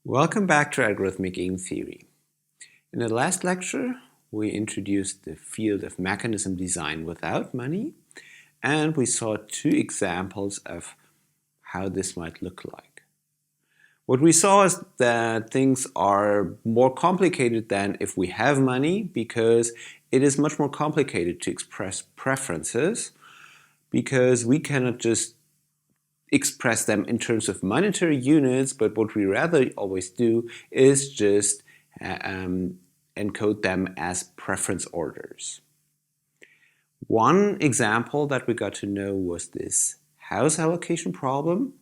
Welcome back to Algorithmic Game Theory. In the last lecture, we introduced the field of mechanism design without money, and we saw two examples of how this might look like. What we saw is that things are more complicated than if we have money, because it is much more complicated to express preferences, because we cannot just express them in terms of monetary units, but what we rather always do is just encode them as preference orders. One example that we got to know was this house allocation problem,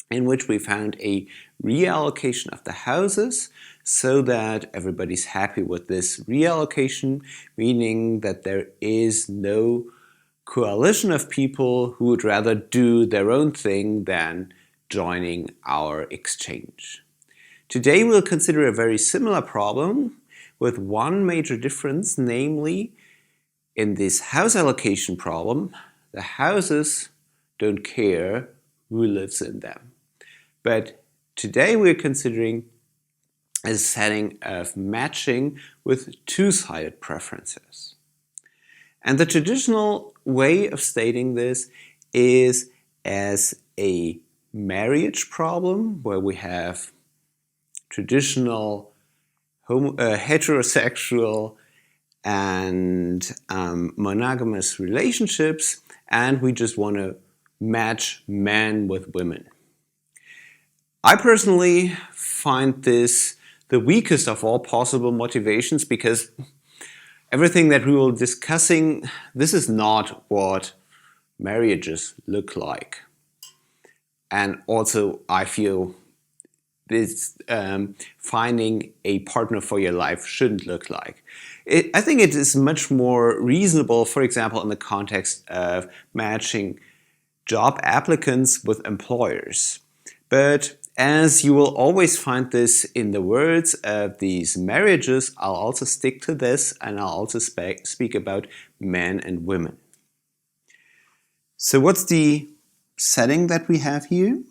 in which we found a reallocation of the houses so that everybody's happy with this reallocation, meaning that there is no coalition of people who would rather do their own thing than joining our exchange. Today we'll consider a very similar problem with one major difference, namely in this house allocation problem, the houses don't care who lives in them. But today we're considering a setting of matching with two-sided preferences. And the traditional way of stating this is as a marriage problem, where we have traditional heterosexual and monogamous relationships, and we just want to match men with women. I personally find this the weakest of all possible motivations, because everything that we will be discussing, this is not what marriages look like. And also, I feel this finding a partner for your life shouldn't look like. I think it is much more reasonable, for example, in the context of matching job applicants with employers. But as you will always find this in the words of these marriages, I'll also stick to this, and I'll also speak about men and women. So what's the setting that we have here?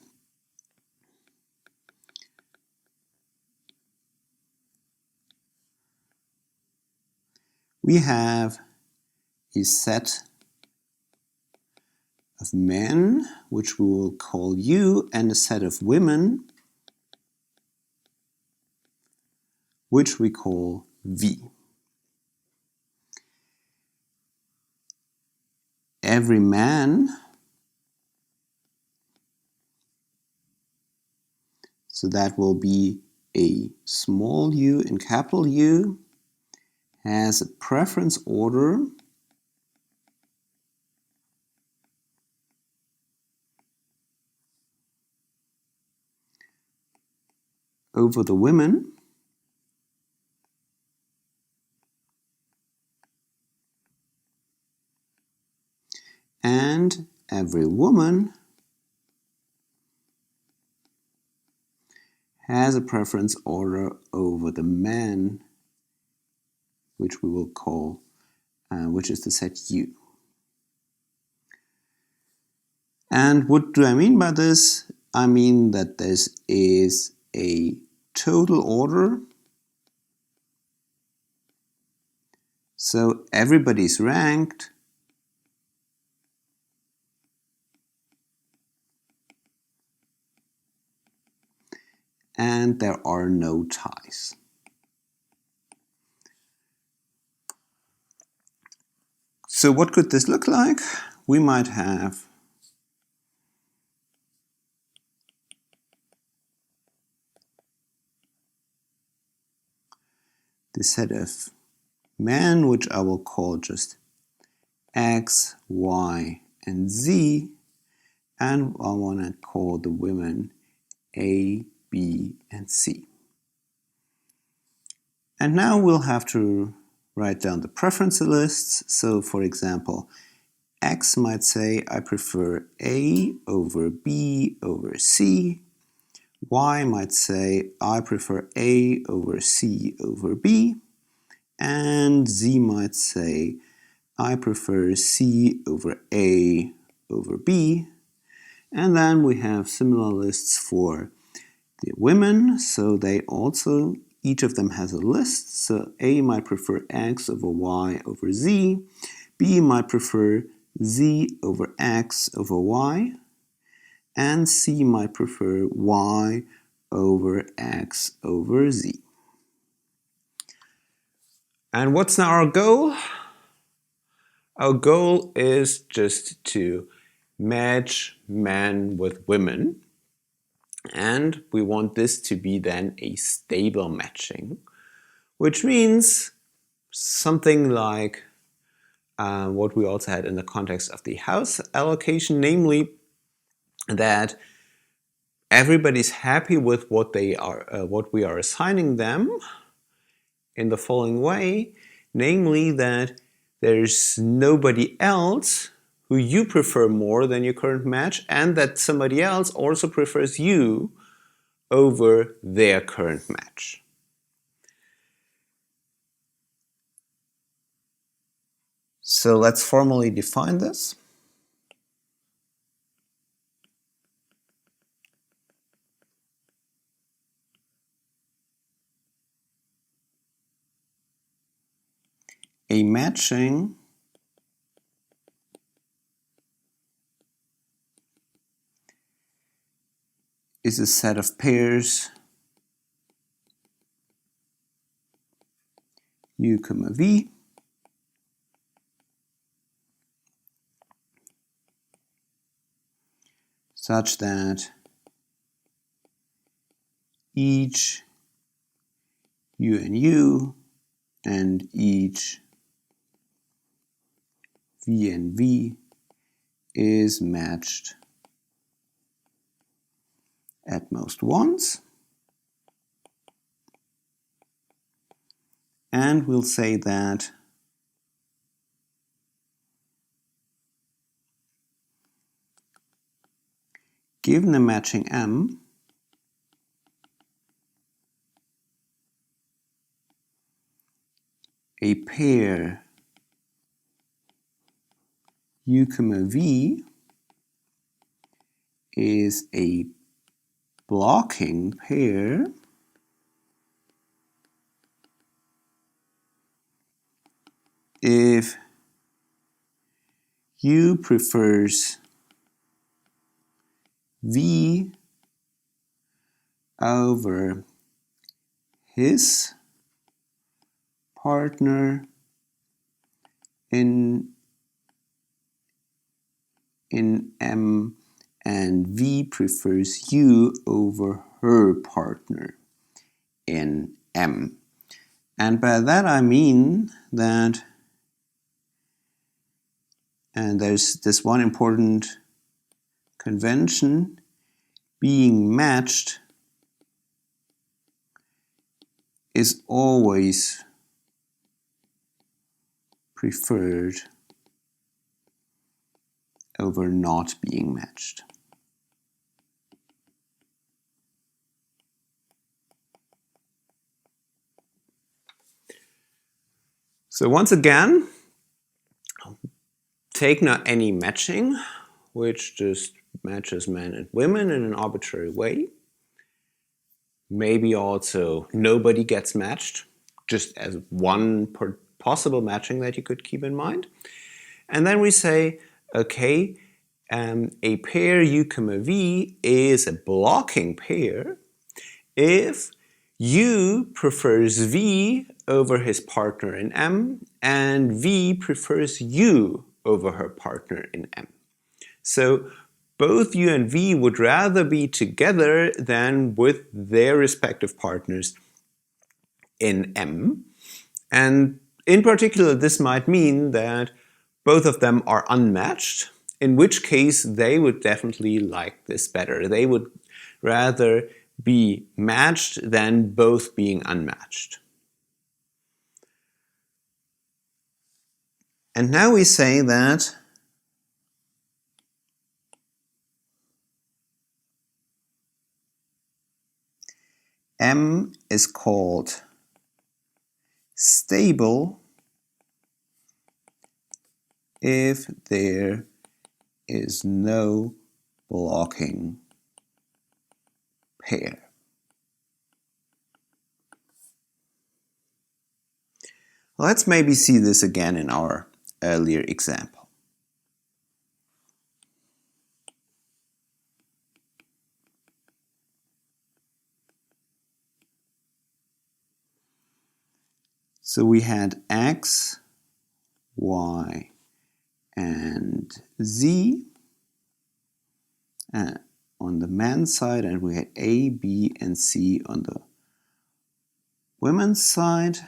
We have a set of men, which we will call U, and a set of women, which we call V. Every man, so that will be a small u and capital U, has a preference order over the women, and every woman has a preference order over the men, which we will call, which is the set U. And what do I mean by this? I mean that this is a total order. So everybody's ranked. And there are no ties. So what could this look like? We might have the set of men, which I will call just X, Y, and Z, and I want to call the women A, B, and C. And now we'll have to write down the preference lists. So for example, X might say I prefer A over B over C. Y might say I prefer A over C over B. And Z might say I prefer C over A over B. And then we have similar lists for the women, so they also, each of them has a list. So A might prefer X over Y over Z, B might prefer Z over X over Y, and C might prefer Y over X over Z. And what's now our goal? Our goal is just to match men with women, and we want this to be then a stable matching, which means something like what we also had in the context of the house allocation, namely that everybody's happy with what they are, what we are assigning them in the following way, namely that there's nobody else who you prefer more than your current match, and that somebody else also prefers you over their current match. So let's formally define this. A matching is a set of pairs U, V such that each U and each V is matched at most once. And we'll say that given a matching M, a pair U, V is a blocking pair if U prefers V over his partner in M, and V prefers U over her partner in M. And by that I mean that, and there's this one important convention, being matched is always preferred over not being matched. So once again, take not any matching, which just matches men and women in an arbitrary way. Maybe also nobody gets matched, just as one possible matching that you could keep in mind. And then we say, okay, a pair U, V is a blocking pair if U prefers V over his partner in M, and V prefers U over her partner in M. So both U and V would rather be together than with their respective partners in M. And in particular, this might mean that both of them are unmatched, in which case they would definitely like this better. They would rather be matched than both being unmatched. And now we say that M is called stable if there is no blocking pair. Let's maybe see this again in our earlier example. So we had x, y, and z on the men's side, and we had A, B, and C on the women's side.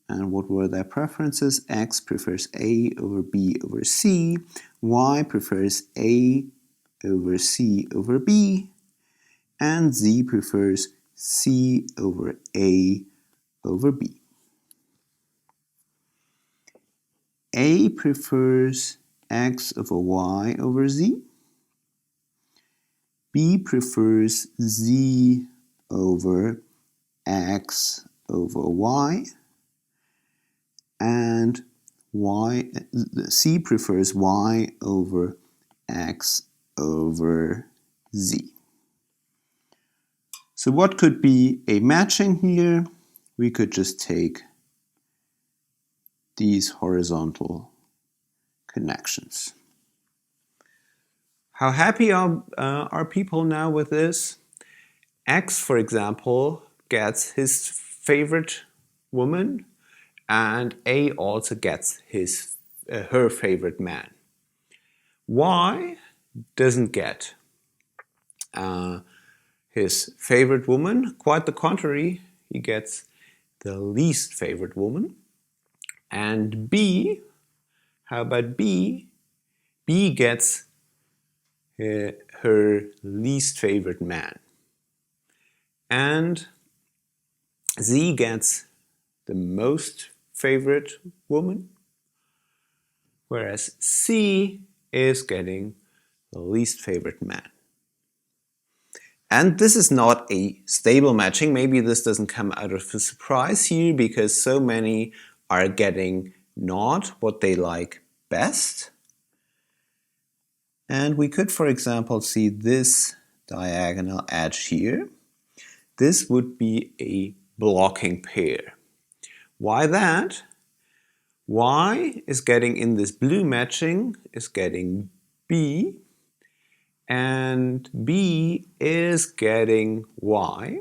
And what were their preferences? X prefers A over B over C, Y prefers A over C over B, and Z prefers C over A over B. A prefers X over Y over Z. B prefers Z over X over Y. And C prefers Y over X over Z. So what could be a matching here? We could just take these horizontal connections. How happy are people now with this? X, for example, gets his favorite woman, and A also gets her favorite man. Y doesn't get his favorite woman. Quite the contrary, he gets the least favorite woman. And B, how about B? B gets her least favorite man. And Z gets the most favorite woman, whereas C is getting the least favorite man. And this is not a stable matching. Maybe this doesn't come out of a surprise here because so many are getting not what they like best. And we could, for example, see this diagonal edge here. This would be a blocking pair. Why that? Y is getting in this blue matching, is getting B, and B is getting Y.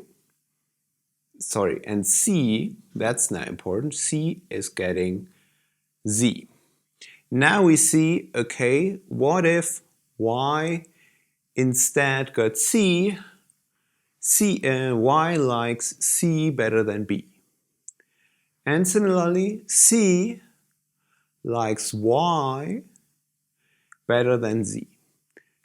Sorry, and C, that's not important, C is getting Z. Now we see, okay, what if Y instead got C? Y likes C better than B. And similarly, C likes Y better than Z.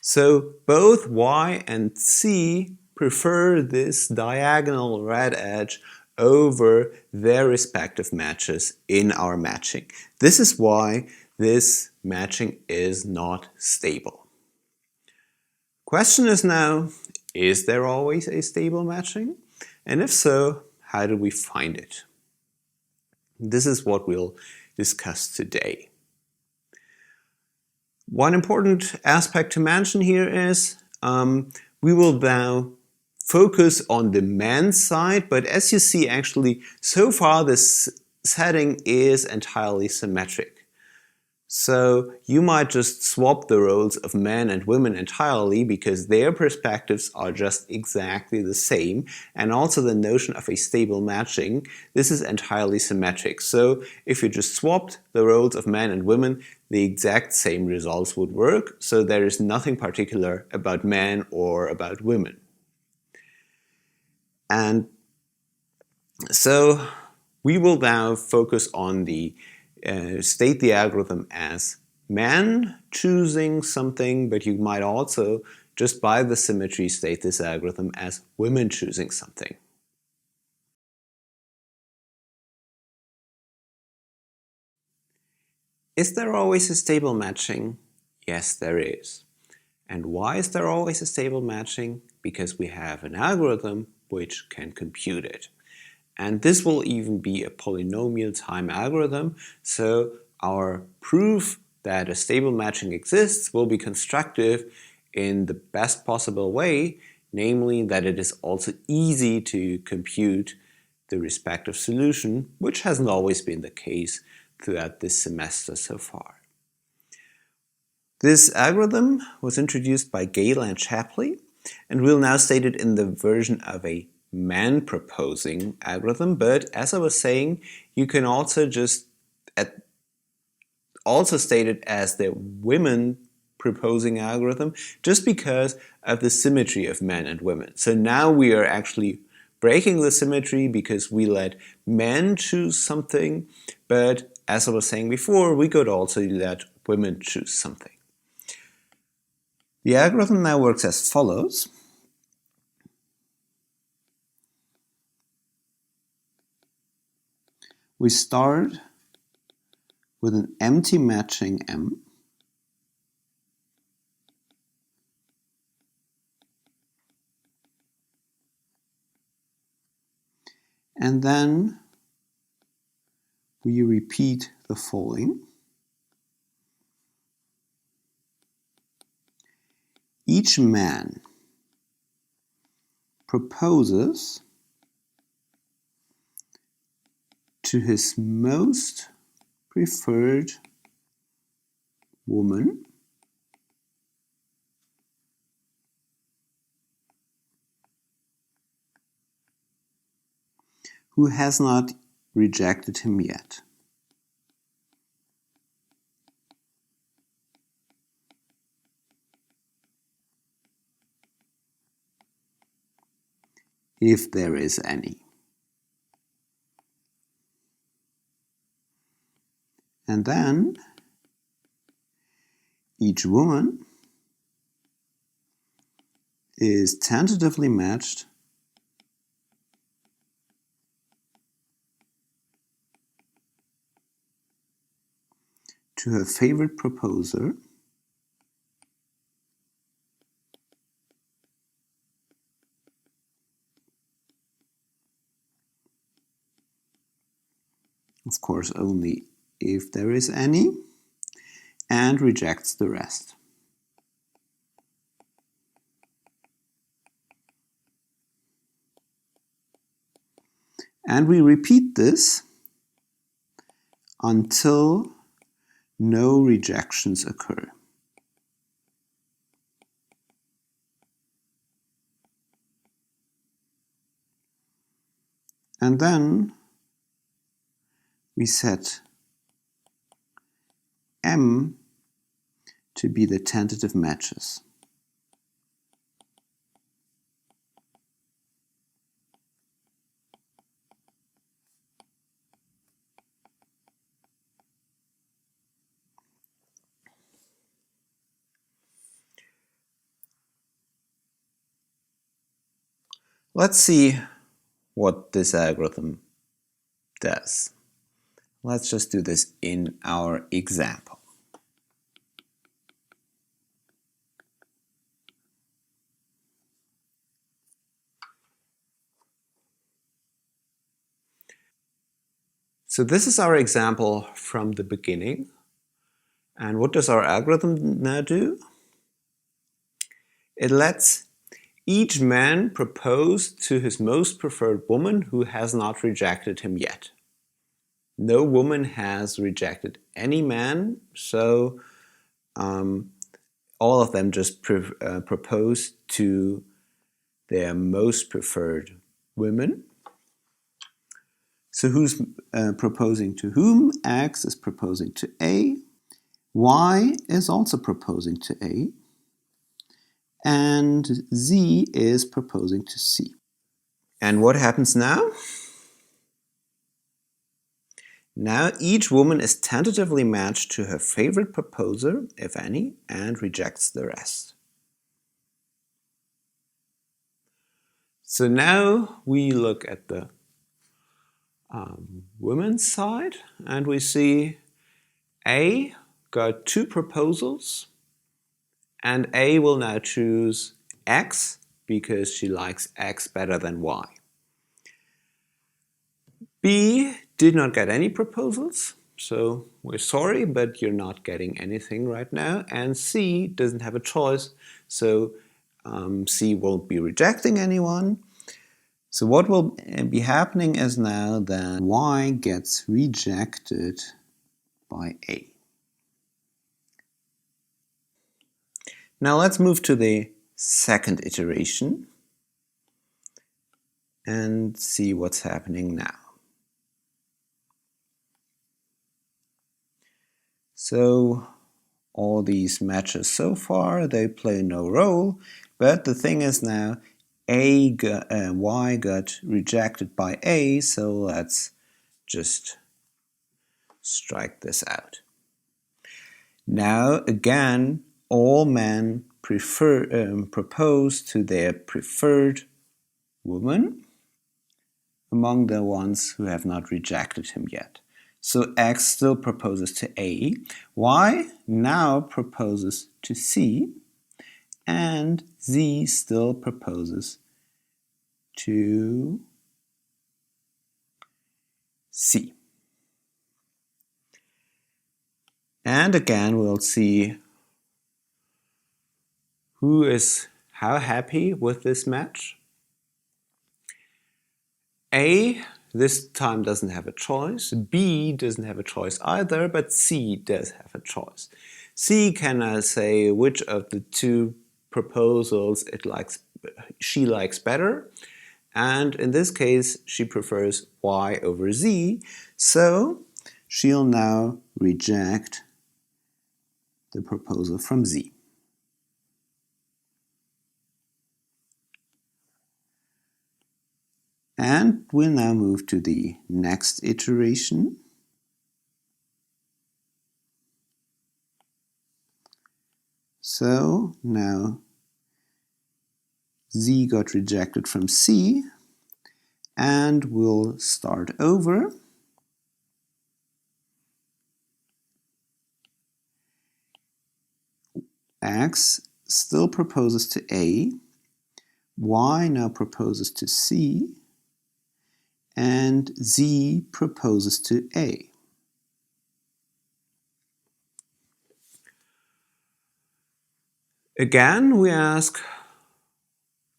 So both Y and C prefer this diagonal red edge over their respective matches in our matching. This is why this matching is not stable. Question is now, is there always a stable matching? And if so, how do we find it? This is what we'll discuss today. One important aspect to mention here is we will now focus on the men's side, but as you see, actually, so far this setting is entirely symmetric. So you might just swap the roles of men and women entirely because their perspectives are just exactly the same, and also the notion of a stable matching, this is entirely symmetric. So if you just swapped the roles of men and women, the exact same results would work, so there is nothing particular about men or about women. And so we will now focus on the state the algorithm as men choosing something, but you might also, just by the symmetry, state this algorithm as women choosing something. Is there always a stable matching? Yes, there is. And why is there always a stable matching? Because we have an algorithm which can compute it. And this will even be a polynomial time algorithm, so our proof that a stable matching exists will be constructive in the best possible way, namely that it is also easy to compute the respective solution, which hasn't always been the case throughout this semester so far. This algorithm was introduced by Gale and Shapley, and we'll now state it in the version of a man-proposing algorithm, but as I was saying, you can also just also state it as the women-proposing algorithm, just because of the symmetry of men and women. So now we are actually breaking the symmetry because we let men choose something, but as I was saying before, we could also let women choose something. The algorithm now works as follows. We start with an empty matching M. And then we repeat the following. Each man proposes to his most preferred woman who has not rejected him yet. If there is any. And then each woman is tentatively matched to her favorite proposer of course only if there is any, and rejects the rest. And we repeat this until no rejections occur. And then we set M to be the tentative matches. Let's see what this algorithm does. Let's just do this in our example. So this is our example from the beginning. And what does our algorithm now do? It lets each man propose to his most preferred woman who has not rejected him yet. No woman has rejected any man, so all of them just propose to their most preferred women. So who's proposing to whom? X is proposing to A. Y is also proposing to A. And Z is proposing to C. And what happens now? Now each woman is tentatively matched to her favorite proposer, if any, and rejects the rest. So now we look at the women's side, and we see A got 2 proposals, and A will now choose X because she likes X better than Y. B did not get any proposals, so we're sorry, but you're not getting anything right now. And C doesn't have a choice, so C won't be rejecting anyone. So what will be happening is now that Y gets rejected by A. Now let's move to the second iteration and see what's happening now. So all these matches so far, they play no role, but the thing is now Y got rejected by A, so let's just strike this out. Now again, all men propose to their preferred woman among the ones who have not rejected him yet. So X still proposes to A, Y now proposes to C, and Z still proposes to C. And again, we'll see who is how happy with this match. A this time doesn't have a choice, B doesn't have a choice either, but C does have a choice. C can now say which of the two proposals she likes better, and in this case she prefers Y over Z, so she'll now reject the proposal from Z. And we'll now move to the next iteration. So now Z got rejected from C, and we'll start over. X still proposes to A, Y now proposes to C, and Z proposes to A. Again, we ask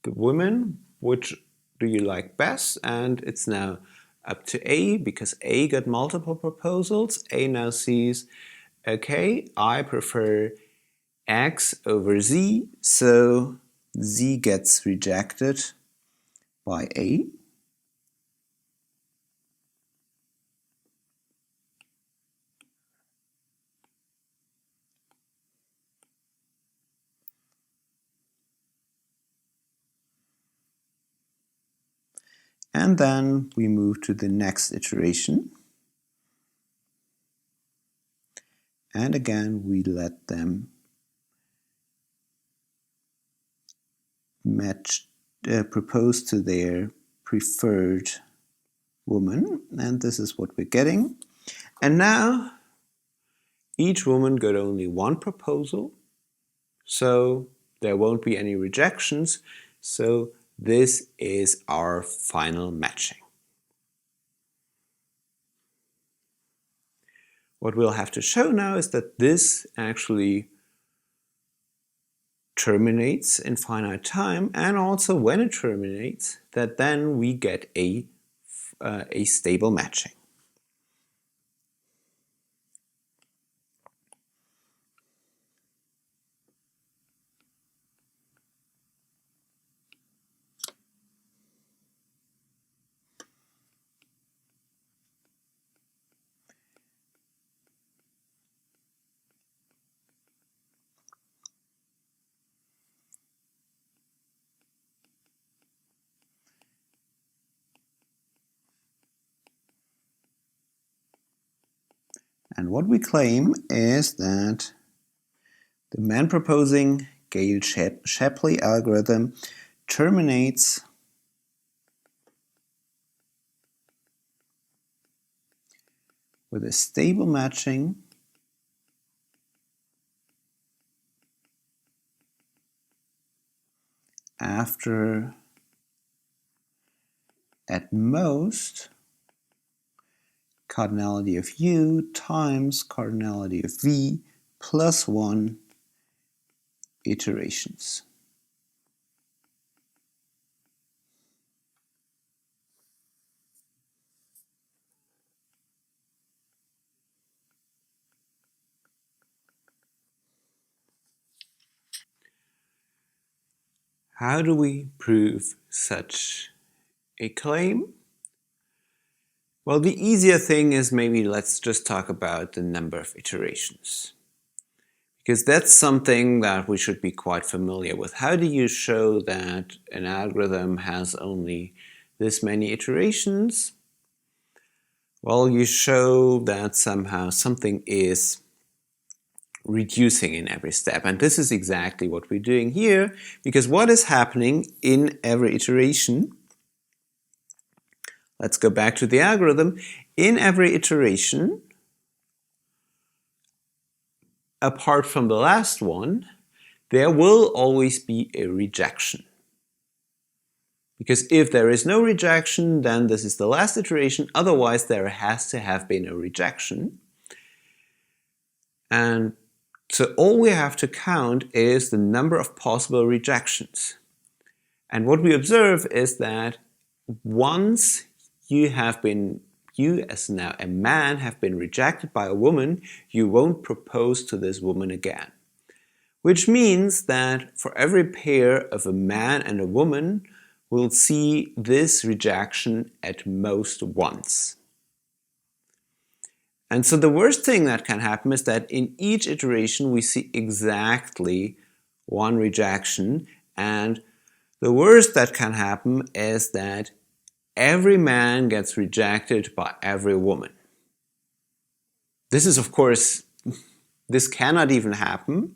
the women, which do you like best? And it's now up to A, because A got multiple proposals. A now sees, okay, I prefer X over Z, so Z gets rejected by A. And then we move to the next iteration. And again, we let them propose to their preferred woman. And this is what we're getting. And now, each woman got only one proposal, so there won't be any rejections. So this is our final matching. What we'll have to show now is that this actually terminates in finite time, and also when it terminates, that then we get a stable matching. And what we claim is that the man proposing Gale-Shapley algorithm terminates with a stable matching after at most cardinality of U times cardinality of V plus 1 iterations. How do we prove such a claim? Well, the easier thing is maybe let's just talk about the number of iterations, because that's something that we should be quite familiar with. How do you show that an algorithm has only this many iterations? Well, you show that somehow something is reducing in every step. And this is exactly what we're doing here, because what is happening in every iteration? Let's go back to the algorithm. In every iteration, apart from the last one, there will always be a rejection. Because if there is no rejection, then this is the last iteration. Otherwise, there has to have been a rejection. And so all we have to count is the number of possible rejections. And what we observe is that once you as now a man have been rejected by a woman, you won't propose to this woman again. Which means that for every pair of a man and a woman, we'll see this rejection at most once. And so the worst thing that can happen is that in each iteration we see exactly one rejection, and the worst that can happen is that every man gets rejected by every woman. This is, of course, this cannot even happen,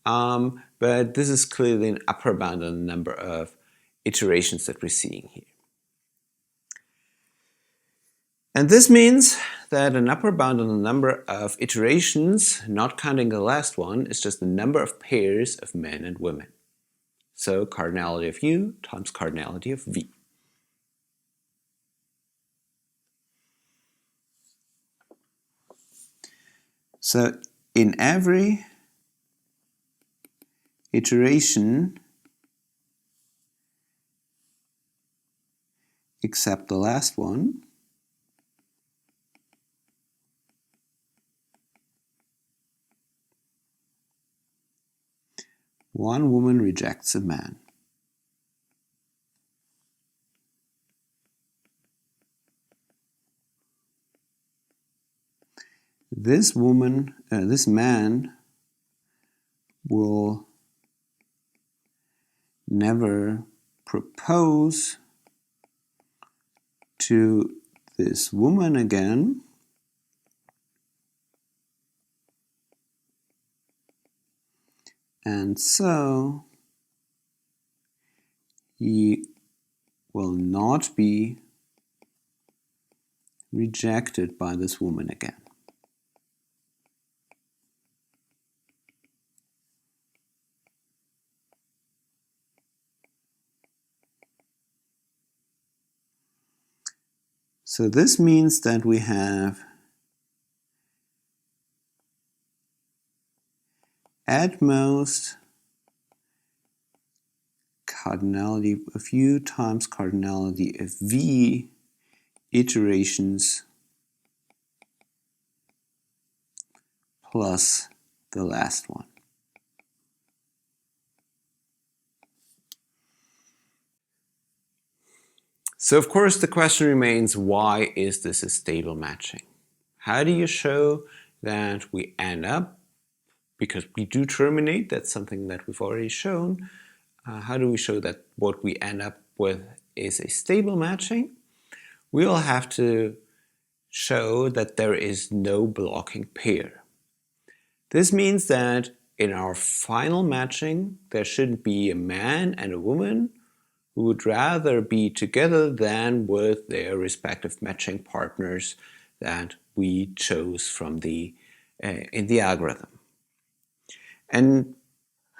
but this is clearly an upper bound on the number of iterations that we're seeing here. And this means that an upper bound on the number of iterations, not counting the last one, is just the number of pairs of men and women. So cardinality of U times cardinality of V. So in every iteration except the last one, one woman rejects a man. This man will never propose to this woman again, and so he will not be rejected by this woman again. So this means that we have at most cardinality of U times cardinality of V iterations plus the last one. So of course the question remains, why is this a stable matching? How do you show that we end up, because we do terminate, that's something that we've already shown, how do we show that what we end up with is a stable matching? We'll have to show that there is no blocking pair. This means that in our final matching there shouldn't be a man and a woman who would rather be together than with their respective matching partners that we chose from in the algorithm. And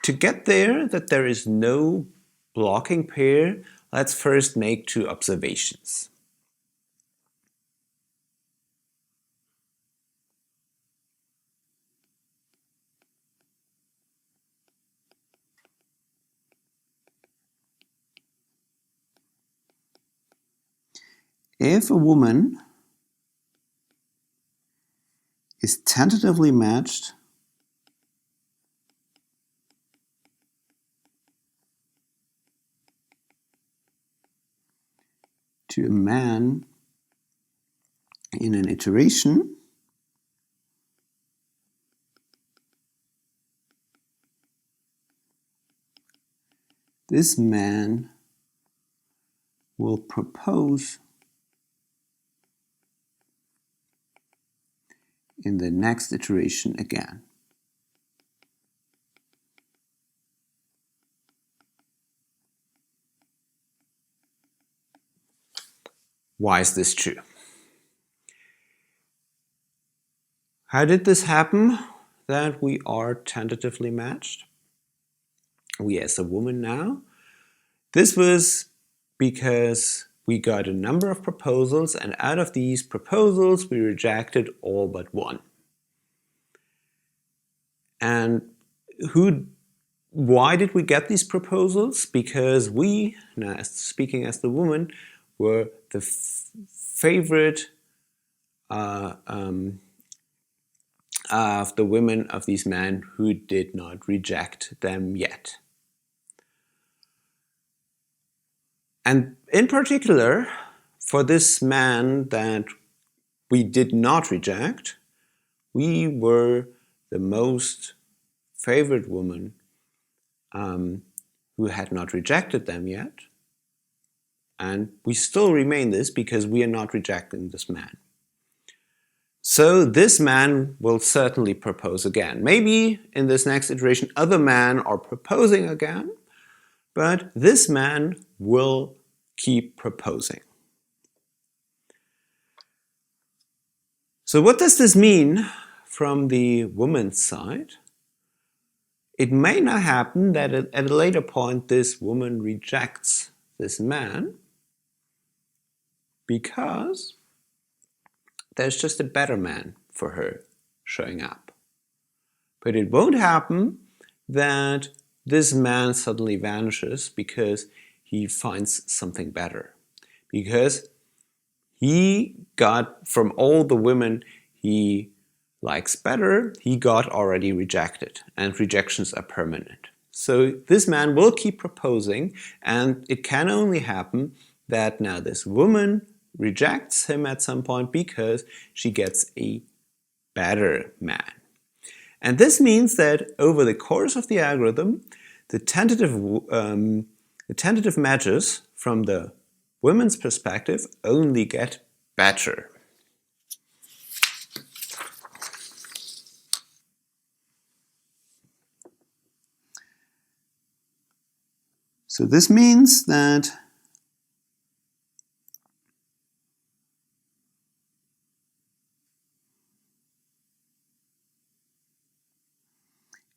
to get there, that there is no blocking pair, let's first make two observations. If a woman is tentatively matched to a man in an iteration, this man will propose in the next iteration again. Why is this true? How did this happen that we are tentatively matched? We as a woman now. This was because we got a number of proposals, and out of these proposals we rejected all but one. And why did we get these proposals? Because we, now speaking as the woman, were the favorite of the women of these men who did not reject them yet. And in particular, for this man that we did not reject, we were the most favored woman who had not rejected them yet. And we still remain this because we are not rejecting this man. So this man will certainly propose again. Maybe in this next iteration other men are proposing again, but this man will keep proposing. So what does this mean from the woman's side? It may not happen that at a later point this woman rejects this man because there's just a better man for her showing up. But it won't happen that this man suddenly vanishes because he finds something better. Because he got, from all the women he likes better, he got already rejected, and rejections are permanent. So this man will keep proposing, and it can only happen that now this woman rejects him at some point because she gets a better man. And this means that over the course of the algorithm, the tentative matches from the women's perspective only get better. So this means that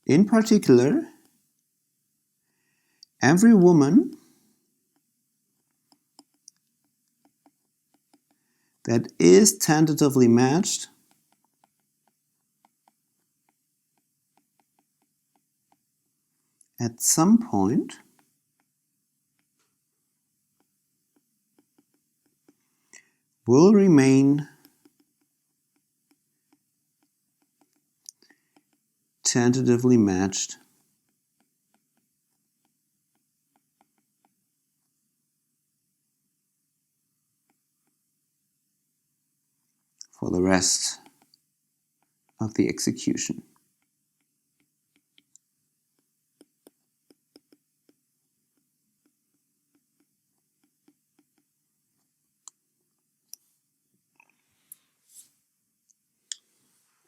in particular, every woman that is tentatively matched at some point will remain tentatively matched for the rest of the execution.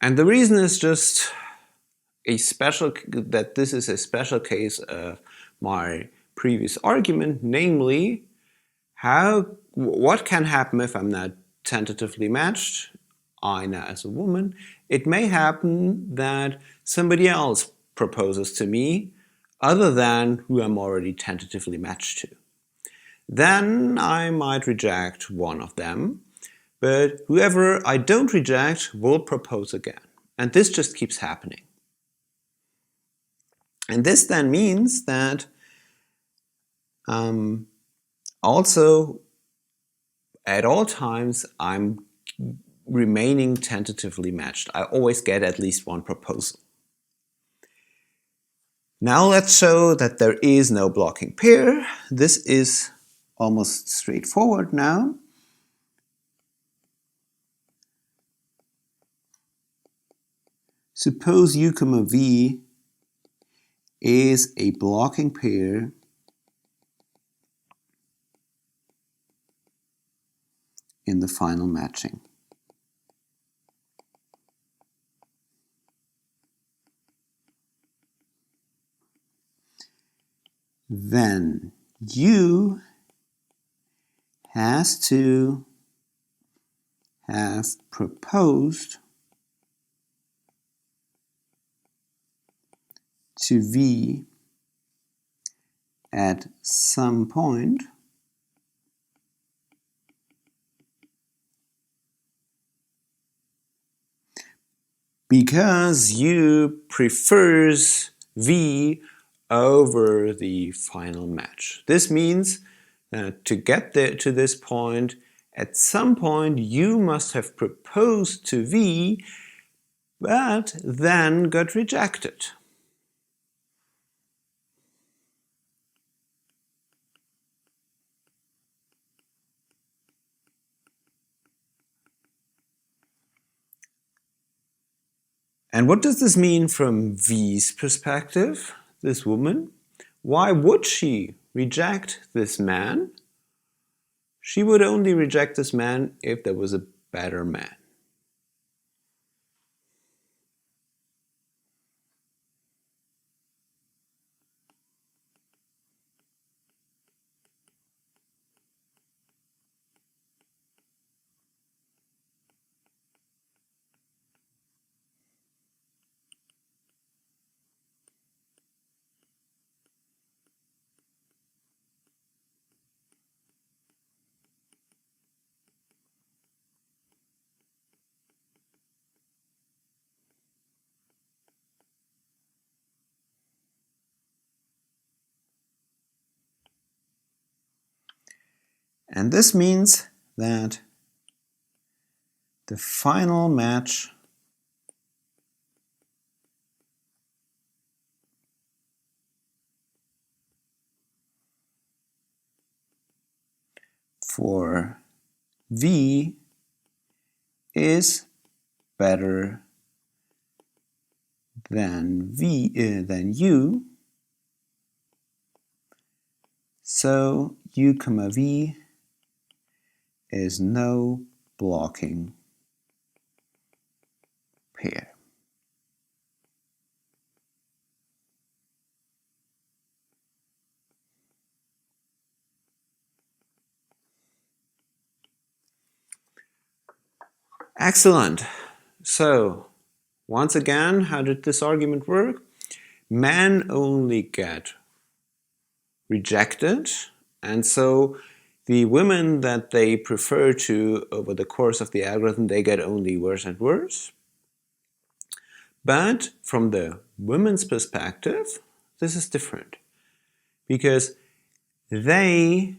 And the reason is just that this is a special case of my previous argument, namely, what can happen if I'm not tentatively matched, I now as a woman? It may happen that somebody else proposes to me other than who I'm already tentatively matched to. Then I might reject one of them, but whoever I don't reject will propose again. And this just keeps happening. And this then means that also at all times I'm remaining tentatively matched. I always get at least one proposal. Now let's show that there is no blocking pair. This is almost straightforward now. Suppose U, V is a blocking pair in the final matching. Then U has to have proposed to V at some point because U prefers V over the final match. This means that to get there to this point, at some point U must have proposed to V, but then got rejected. And what does this mean from V's perspective, this woman? Why would she reject this man? She would only reject this man if there was a better man. And this means that the final match for V is better than U, so U, V is no blocking pair. Excellent. So, once again, how did this argument work? Men only get rejected, and so the women that they prefer to over the course of the algorithm, they get only worse and worse. But from the women's perspective, this is different because they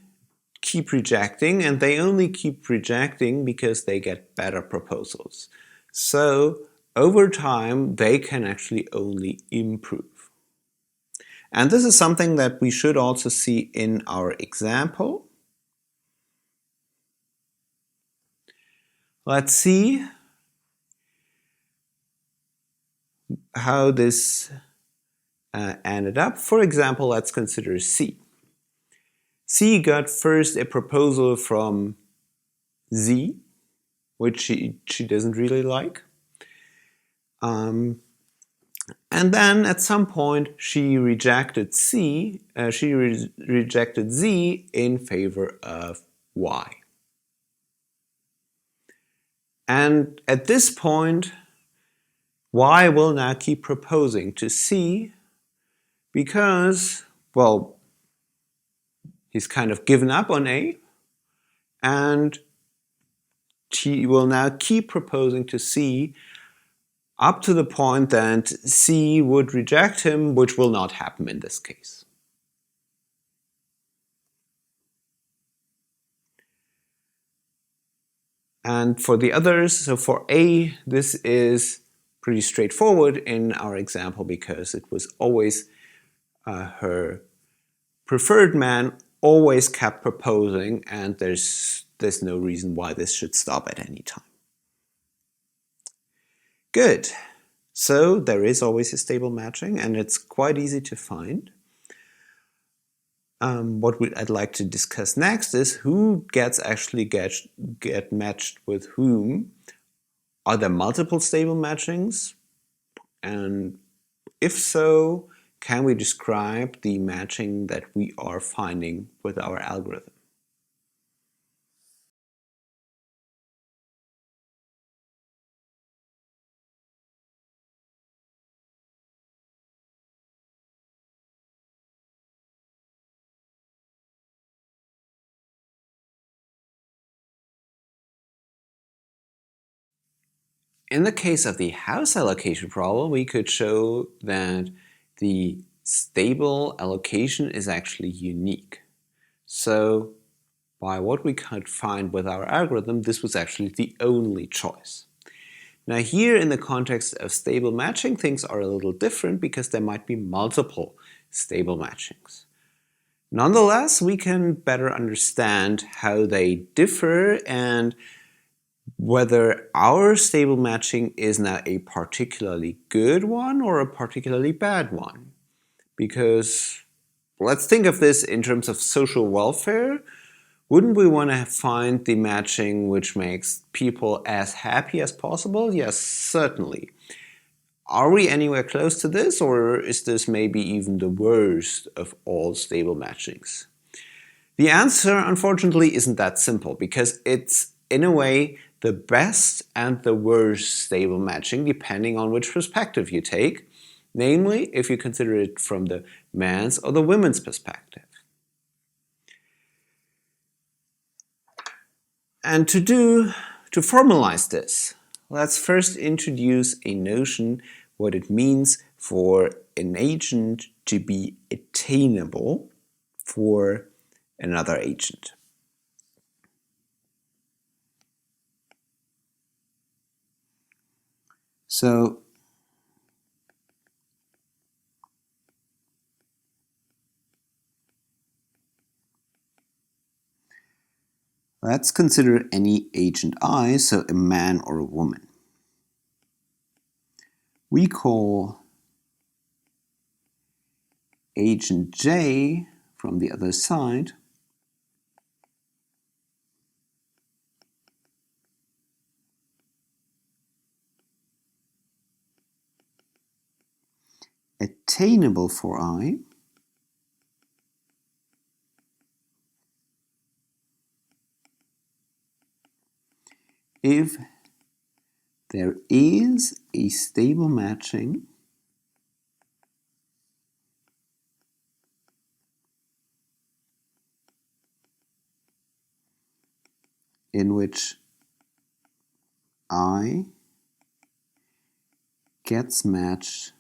keep rejecting, and they only keep rejecting because they get better proposals. So over time, they can actually only improve. And this is something that we should also see in our example. Let's see how this ended up. For example, let's consider C. C got first a proposal from Z, which she doesn't really like. And then at some point she rejected rejected Z in favor of Y. And at this point, Y will now keep proposing to C because, well, he's kind of given up on A, and he will now keep proposing to C up to the point that C would reject him, which will not happen in this case. And for the others, so for A, this is pretty straightforward in our example because it was always her preferred man always kept proposing, and there's no reason why this should stop at any time. Good. So there is always a stable matching, and it's quite easy to find. What I'd like to discuss next is who gets actually get matched with whom. Are there multiple stable matchings? And if so, can we describe the matching that we are finding with our algorithm? In the case of the house allocation problem, we could show that the stable allocation is actually unique. So by what we could find with our algorithm, this was actually the only choice. Now here in the context of stable matching, things are a little different because there might be multiple stable matchings. Nonetheless, we can better understand how they differ and whether our stable matching is now a particularly good one or a particularly bad one. Because let's think of this in terms of social welfare. Wouldn't we want to find the matching which makes people as happy as possible? Yes, certainly. Are we anywhere close to this, or is this maybe even the worst of all stable matchings? The answer, unfortunately, isn't that simple, because it's, in a way, the best and the worst stable matching, depending on which perspective you take, namely, if you consider it from the man's or the woman's perspective. And to formalize this, let's first introduce a notion what it means for an agent to be attainable for another agent. So let's consider any agent I, so a man or a woman. We call agent J from the other side attainable for I if there is a stable matching in which I gets matched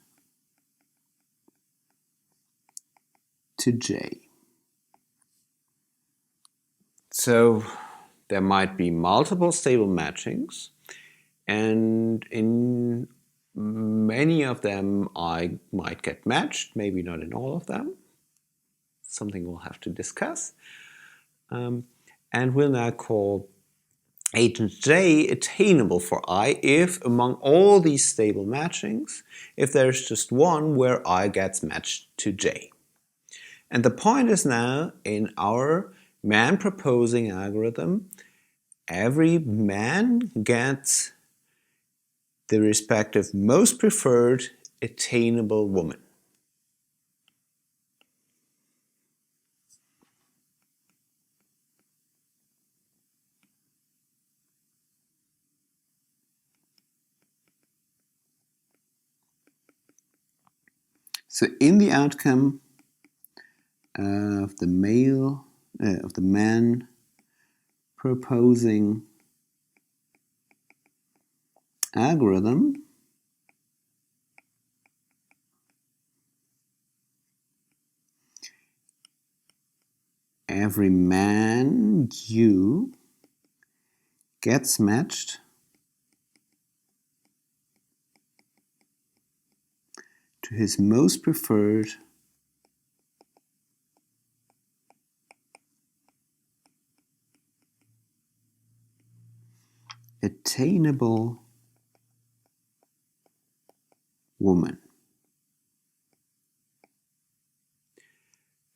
to J. So there might be multiple stable matchings, and in many of them I might get matched, maybe not in all of them. Something we'll have to discuss. And we'll now call agent J attainable for I if among all these stable matchings, if there's just one where I gets matched to J. And the point is now, in our man proposing algorithm, every man gets the respective most preferred attainable woman. So in the outcome of the man proposing algorithm, every man U gets matched to his most preferred attainable woman.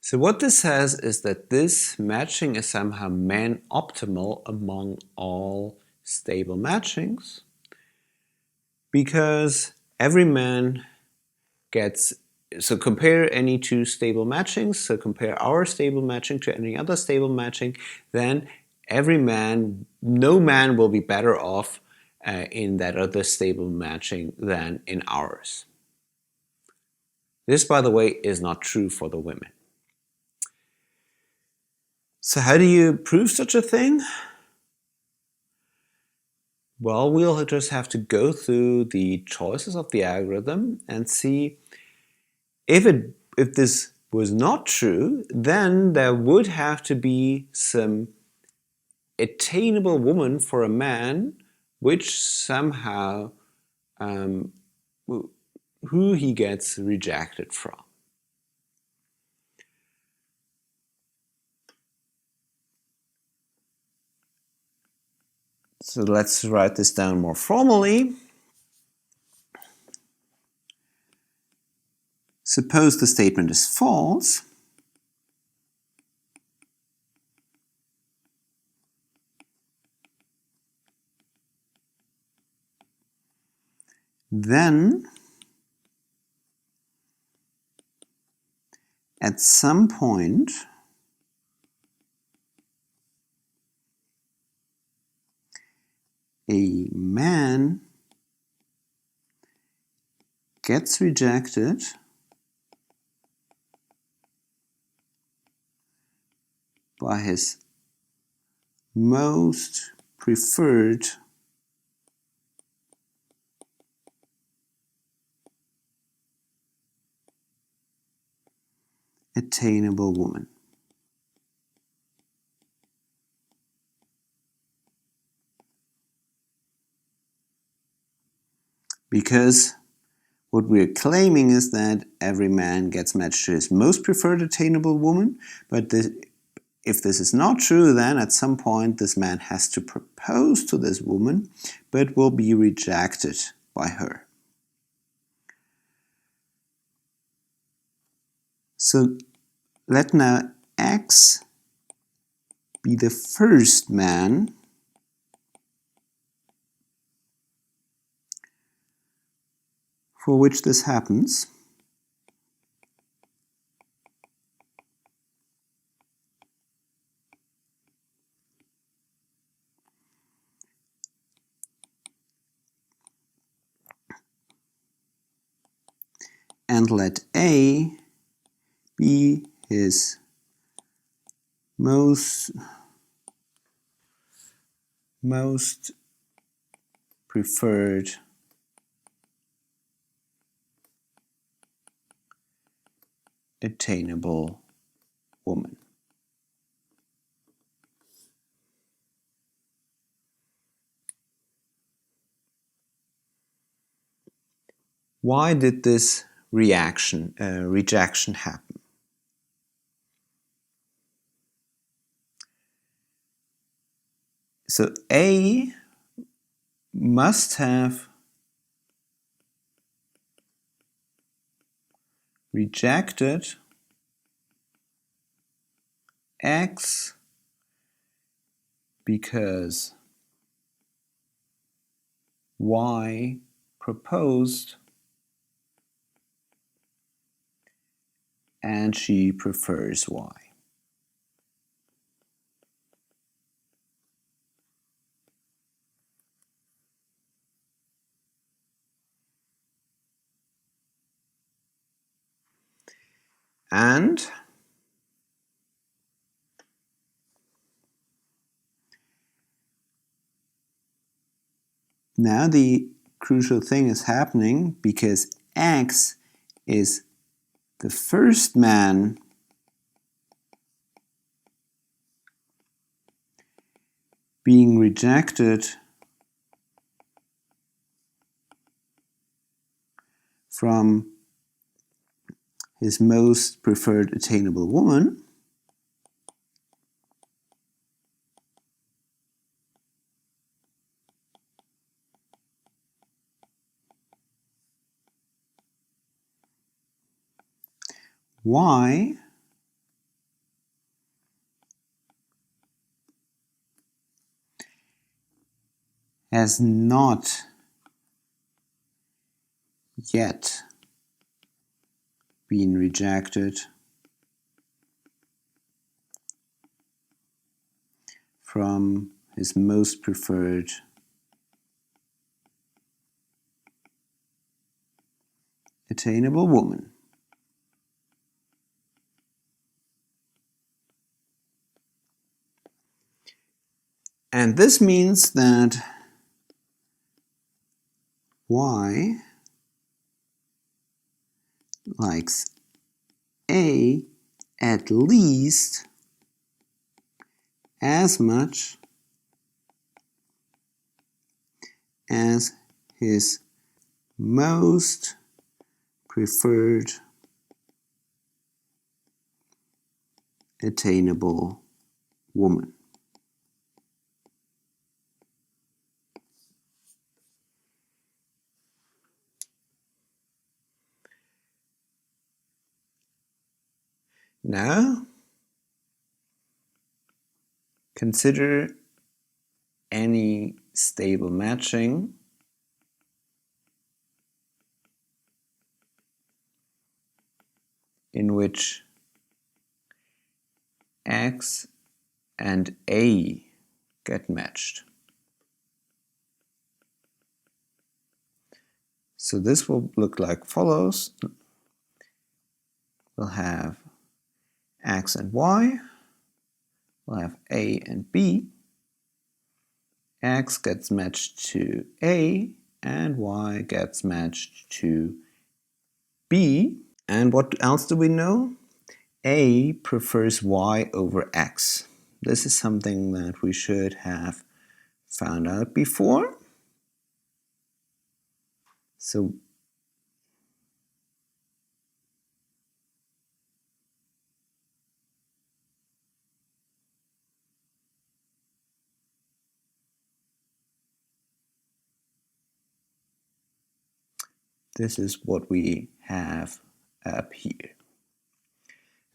So what this says is that this matching is somehow man optimal among all stable matchings, because every man gets, so compare any two stable matchings, so compare our stable matching to any other stable matching, then every man, no man will be better off in that other stable matching than in ours. This, by the way, is not true for the women. So how do you prove such a thing? Well, we'll just have to go through the choices of the algorithm and see if this was not true, then there would have to be some attainable woman for a man which somehow who he gets rejected from. So let's write this down more formally. Suppose the statement is false. Then at some point a man gets rejected by his most preferred attainable woman. Because what we're claiming is that every man gets matched to his most preferred attainable woman, but if this is not true, then at some point this man has to propose to this woman, but will be rejected by her. So let now X be the first man for which this happens. And let A be his most preferred attainable woman. Why did this rejection happen? So A must have rejected X because Y proposed and she prefers Y. And now the crucial thing is happening because X is the first man being rejected from his most preferred attainable woman. Y has not yet been rejected from his most preferred attainable woman. And this means that Y likes A at least as much as his most preferred attainable woman. Now, consider any stable matching in which X and A get matched. So this will look like follows. We'll have X and Y, we'll have A and B, X gets matched to A, and Y gets matched to B. And what else do we know? A prefers Y over X. This is something that we should have found out before. So this is what we have up here.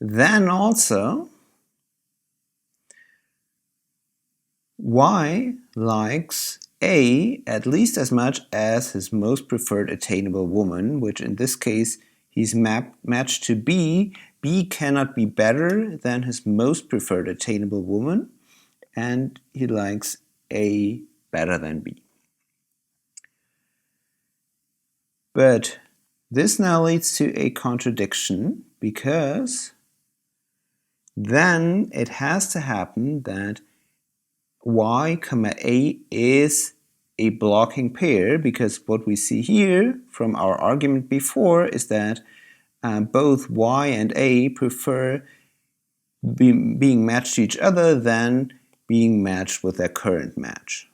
Then also, Y likes A at least as much as his most preferred attainable woman, which in this case he's matched to B. B cannot be better than his most preferred attainable woman, and he likes A better than B. But this now leads to a contradiction, because then it has to happen that Y, A is a blocking pair, because what we see here from our argument before is that both Y and A prefer being matched to each other than being matched with their current match.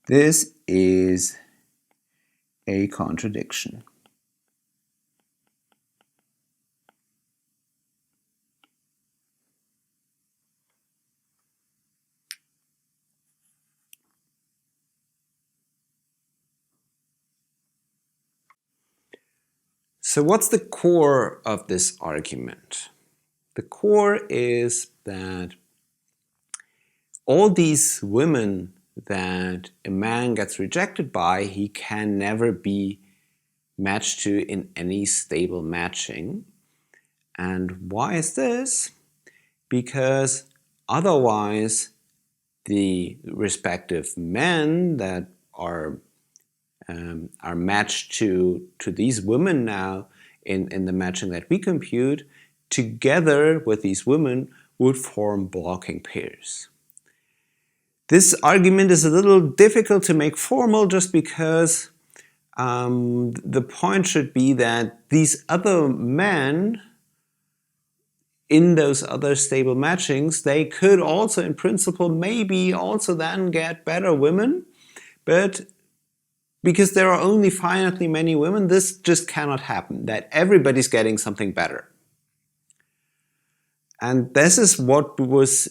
This is a contradiction. So what's the core of this argument? The core is that all these women that a man gets rejected by, he can never be matched to in any stable matching. And why is this? Because otherwise the respective men that are matched to these women now in the matching that we compute, together with these women would form blocking pairs. This argument is a little difficult to make formal, just because the point should be that these other men in those other stable matchings, they could also, in principle, maybe also then get better women. But because there are only finitely many women, this just cannot happen, that everybody's getting something better. And this is what was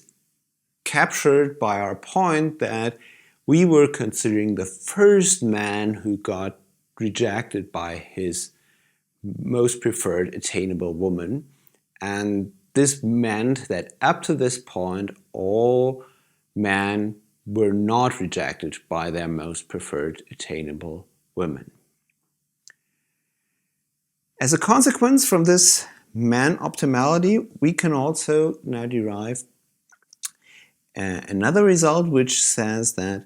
captured by our point that we were considering the first man who got rejected by his most preferred attainable woman. And this meant that up to this point, all men were not rejected by their most preferred attainable women. As a consequence from this man optimality, we can also now derive another result which says that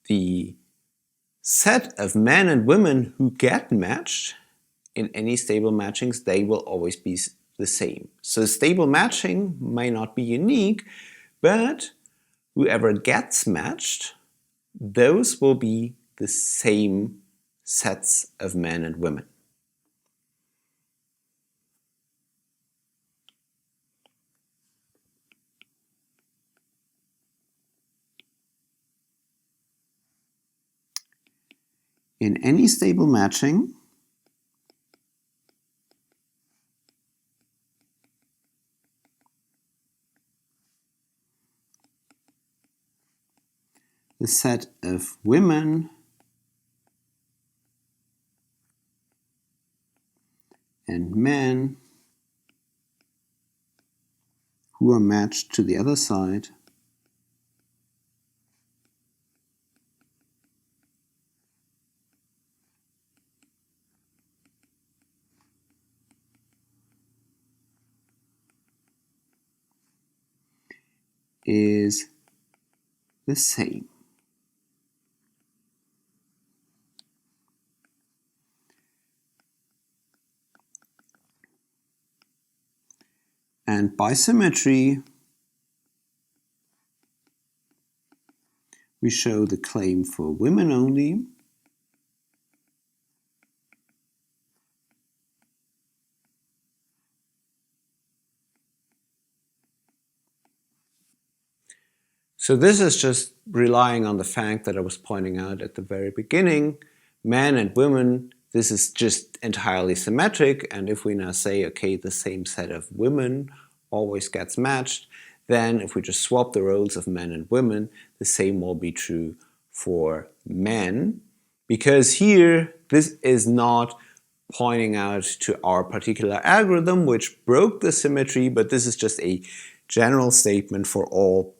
the set of men and women who get matched in any stable matchings, they will always be the same. So stable matching may not be unique, but whoever gets matched, those will be the same sets of men and women. In any stable matching, the set of women and men who are matched to the other side is the same. And by symmetry, we show the claim for women only. So this is just relying on the fact that I was pointing out at the very beginning. Men and women, this is just entirely symmetric. And if we now say, okay, the same set of women always gets matched, then if we just swap the roles of men and women, the same will be true for men. Because here, this is not pointing out to our particular algorithm, which broke the symmetry, but this is just a general statement for all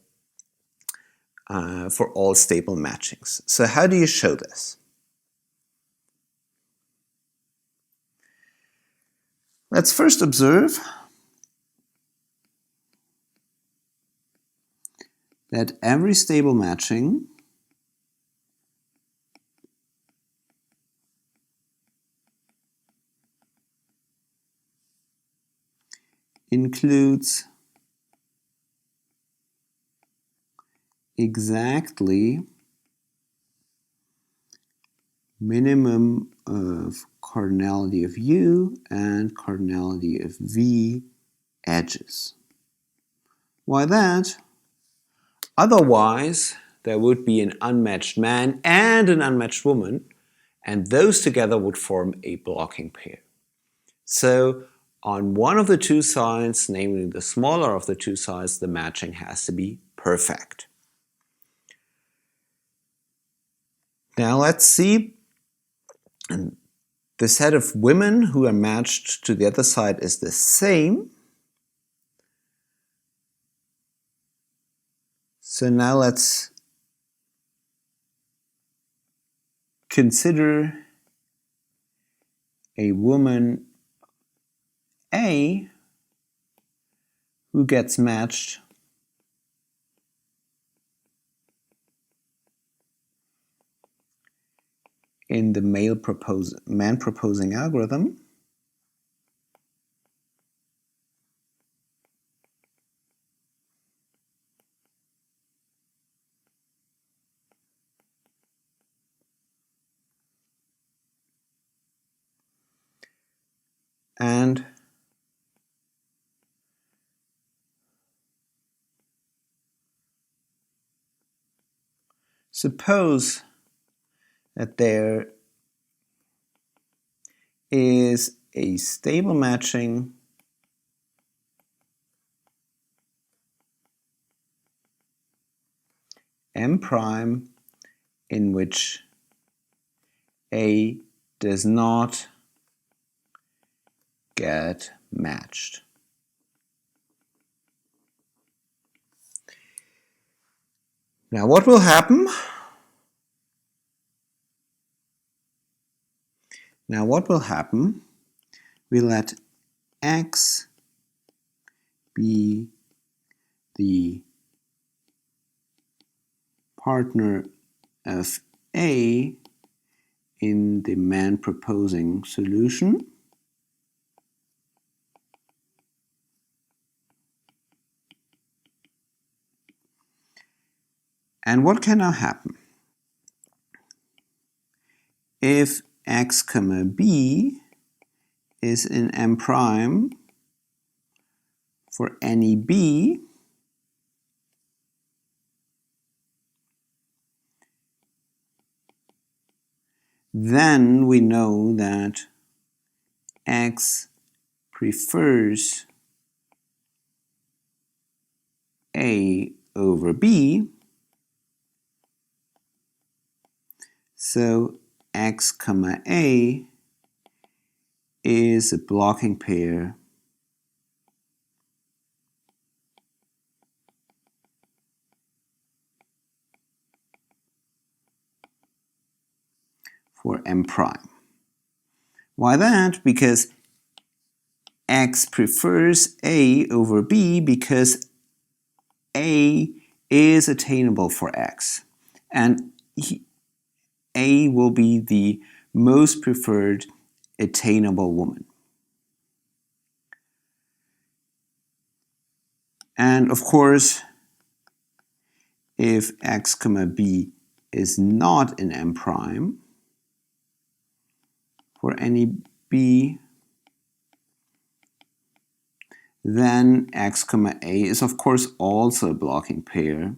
stable matchings. So how do you show this? Let's first observe that every stable matching includes exactly minimum of cardinality of U and cardinality of V edges. Why that? Otherwise, there would be an unmatched man and an unmatched woman, and those together would form a blocking pair. So on one of the two sides, namely the smaller of the two sides, the matching has to be perfect. Now let's see. The set of women who are matched to the other side is the same. So now let's consider a woman A who gets matched in the man proposing algorithm. And Suppose that there is a stable matching M prime in which A does not get matched. Now what will happen? We let X be the partner of A in the man proposing solution. And what can now happen? If X comma B is in M prime for any B, then we know that X prefers A over B, so X comma A is a blocking pair for M prime. Why that? Because X prefers A over B because A is attainable for X, and A will be the most preferred attainable woman. And of course, if X comma B is not in M prime for any B, then X comma A is of course also a blocking pair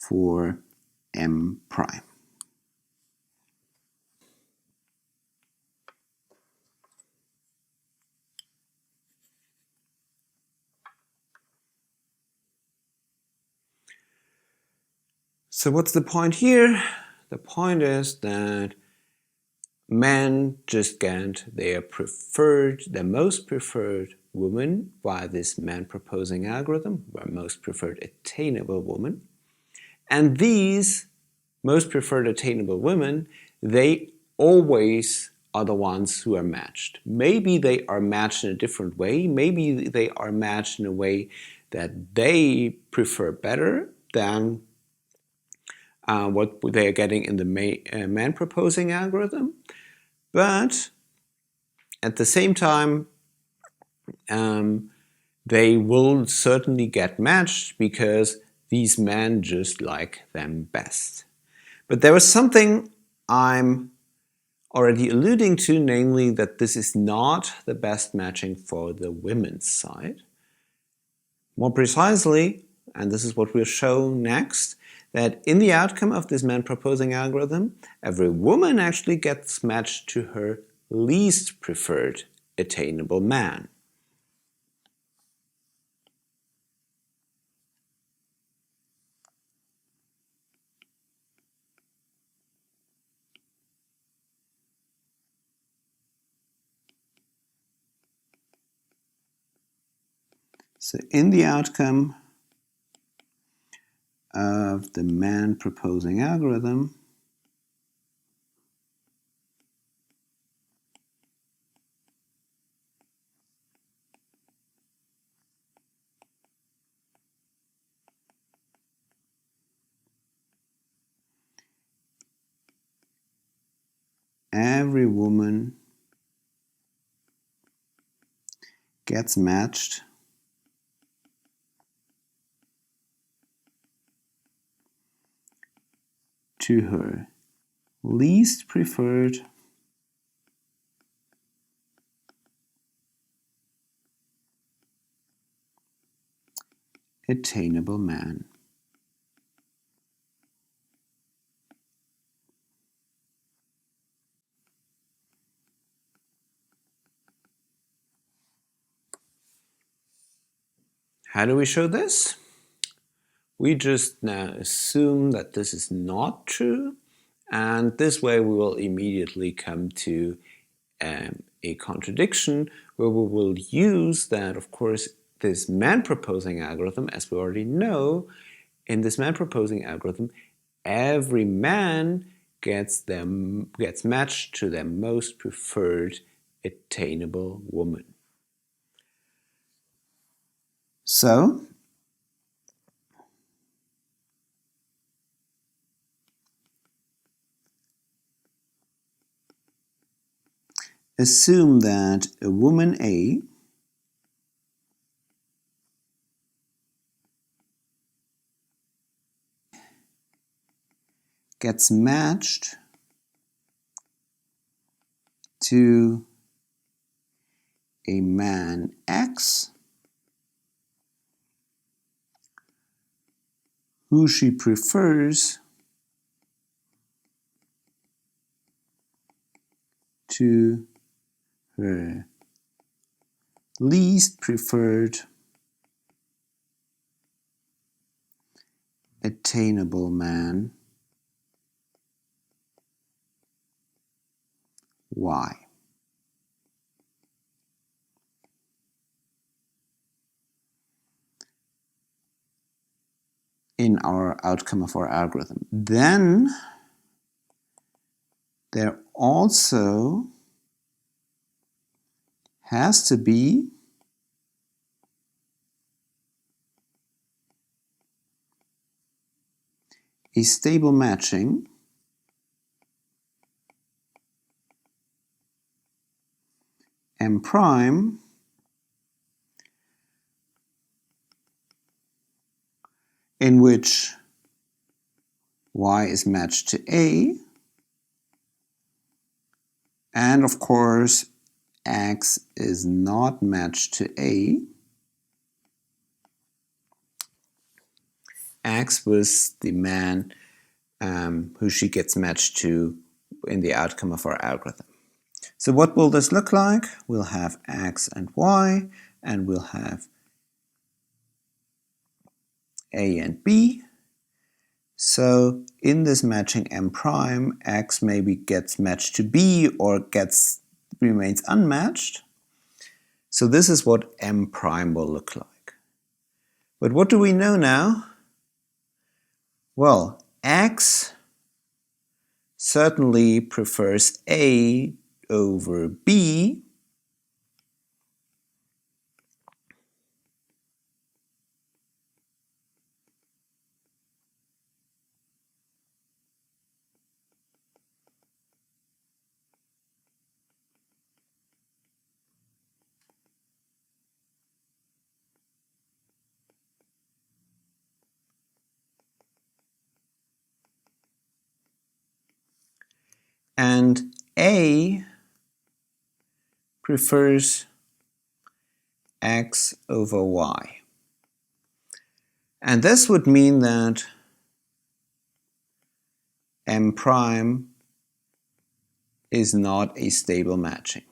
for M prime. So what's the point here? The point is that men just get their most preferred woman via this man proposing algorithm, or most preferred attainable woman. And these most preferred attainable women, they always are the ones who are matched. Maybe they are matched in a different way. Maybe they are matched in a way that they prefer better than what they are getting in the man proposing algorithm. But at the same time, they will certainly get matched because these men just like them best. But there is something I'm already alluding to, namely that this is not the best matching for the women's side. More precisely, and this is what we'll show next, that in the outcome of this man proposing algorithm, every woman actually gets matched to her least preferred attainable man. So in the outcome of the man proposing algorithm, every woman gets matched to her least preferred attainable man. How do we show this? We just now assume that this is not true, and this way we will immediately come to a contradiction where we will use that, of course, this man-proposing algorithm, as we already know, in this man-proposing algorithm, every man gets matched to their most preferred attainable woman. So, assume that a woman A gets matched to a man X who she prefers to her least preferred attainable man Y. In our outcome of our algorithm. Then there also has to be a stable matching M prime in which Y is matched to A, and of course X is not matched to A. X was the man who she gets matched to in the outcome of our algorithm. So what will this look like? We'll have X and Y, and we'll have A and B. So in this matching M prime, X maybe gets matched to B or remains unmatched. So this is what M prime will look like. But what do we know now? Well, X certainly prefers A over B. And A prefers X over Y. And this would mean that M prime is not a stable matching.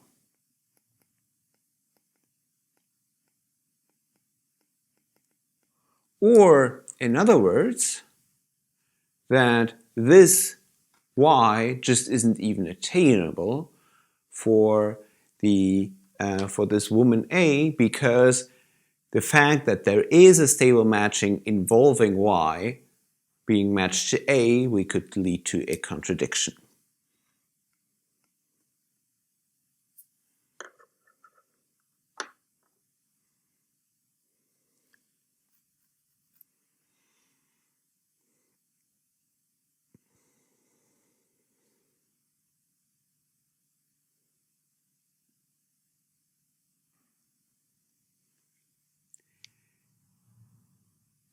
Or, in other words, that this Y just isn't even attainable for this woman A, because the fact that there is a stable matching involving Y being matched to A, we could lead to a contradiction.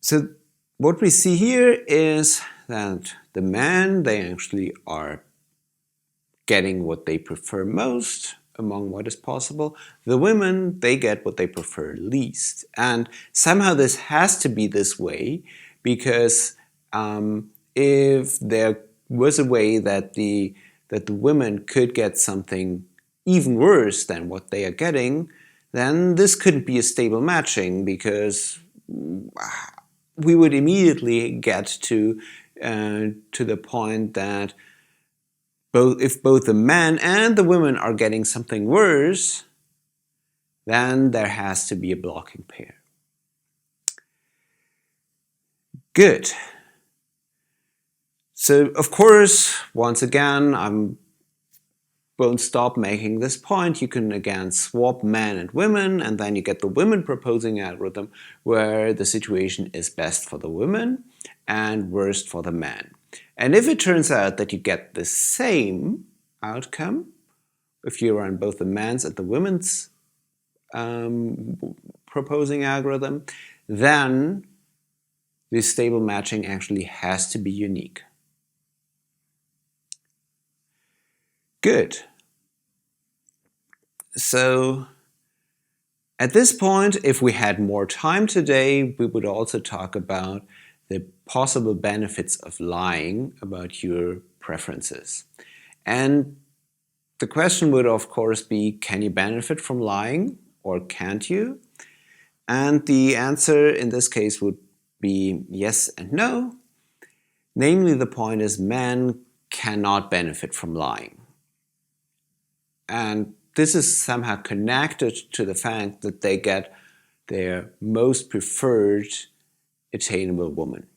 So what we see here is that the men, they actually are getting what they prefer most, among what is possible. The women, they get what they prefer least. And somehow this has to be this way, because if there was a way that the women could get something even worse than what they are getting, then this couldn't be a stable matching, because we would immediately get to the point that if both the men and the women are getting something worse, then there has to be a blocking pair. Good. So, of course, once again, I won't stop making this point. You can again swap men and women, and then you get the women proposing algorithm where the situation is best for the women and worst for the men. And if it turns out that you get the same outcome, if you run both the men's and the women's proposing algorithm, then this stable matching actually has to be unique. Good. So at this point, if we had more time today, we would also talk about the possible benefits of lying about your preferences. And the question would, of course, be, can you benefit from lying or can't you? And the answer in this case would be yes and no. Namely, the point is men cannot benefit from lying. And this is somehow connected to the fact that they get their most preferred attainable woman.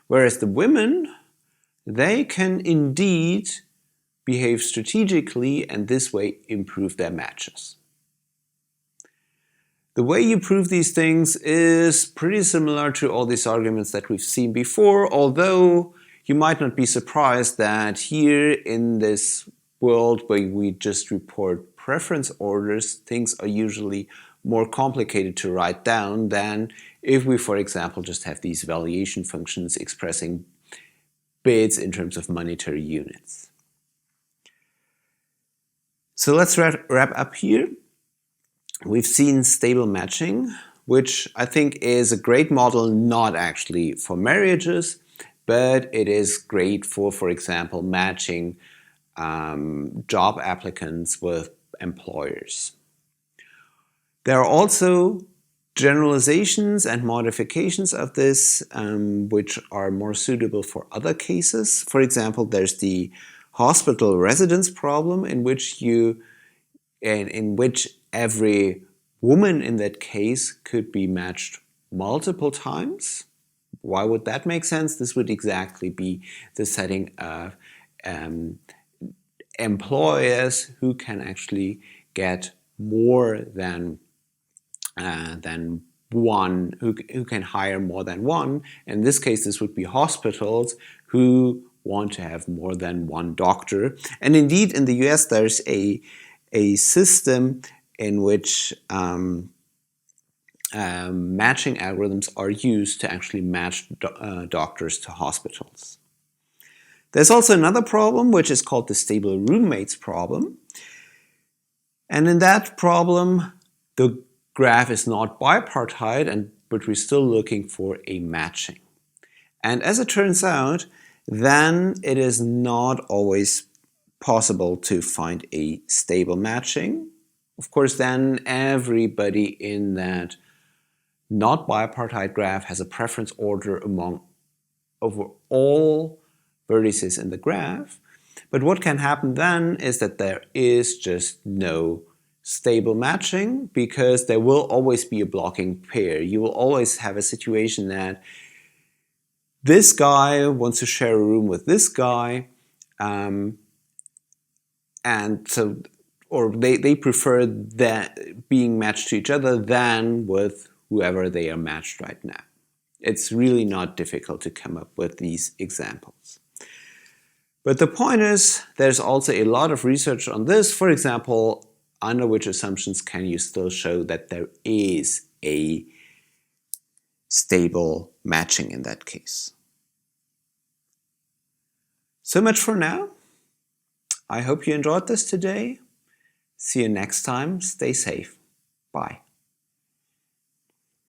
Whereas the women, they can indeed behave strategically and this way improve their matches. The way you prove these things is pretty similar to all these arguments that we've seen before, although you might not be surprised that here in this world where we just report preference orders, things are usually more complicated to write down than if we, for example, just have these valuation functions expressing bids in terms of monetary units. So let's wrap up here. We've seen stable matching, which I think is a great model, not actually for marriages, but it is great for example, matching job applicants with employers. There are also generalizations and modifications of this which are more suitable for other cases. For example, there's the hospital residence problem in which every woman in that case could be matched multiple times. Why would that make sense? This would exactly be the setting of employers who can actually get more than one, who can hire more than one. In this case, this would be hospitals who want to have more than one doctor. And indeed, in the US, there's a system in which matching algorithms are used to actually match doctors to hospitals. There's also another problem, which is called the stable roommates problem. And in that problem, the graph is not bipartite, but we're still looking for a matching. And as it turns out, then it is not always possible to find a stable matching. Of course, then everybody in that not bipartite graph has a preference order over all vertices in the graph. But what can happen then is that there is just no stable matching, because there will always be a blocking pair. You will always have a situation that this guy wants to share a room with this guy, and so, or they prefer that being matched to each other than with whoever they are matched right now. It's really not difficult to come up with these examples. But the point is, there's also a lot of research on this. For example, under which assumptions can you still show that there is a stable matching in that case? So much for now. I hope you enjoyed this today. See you next time. Stay safe. Bye.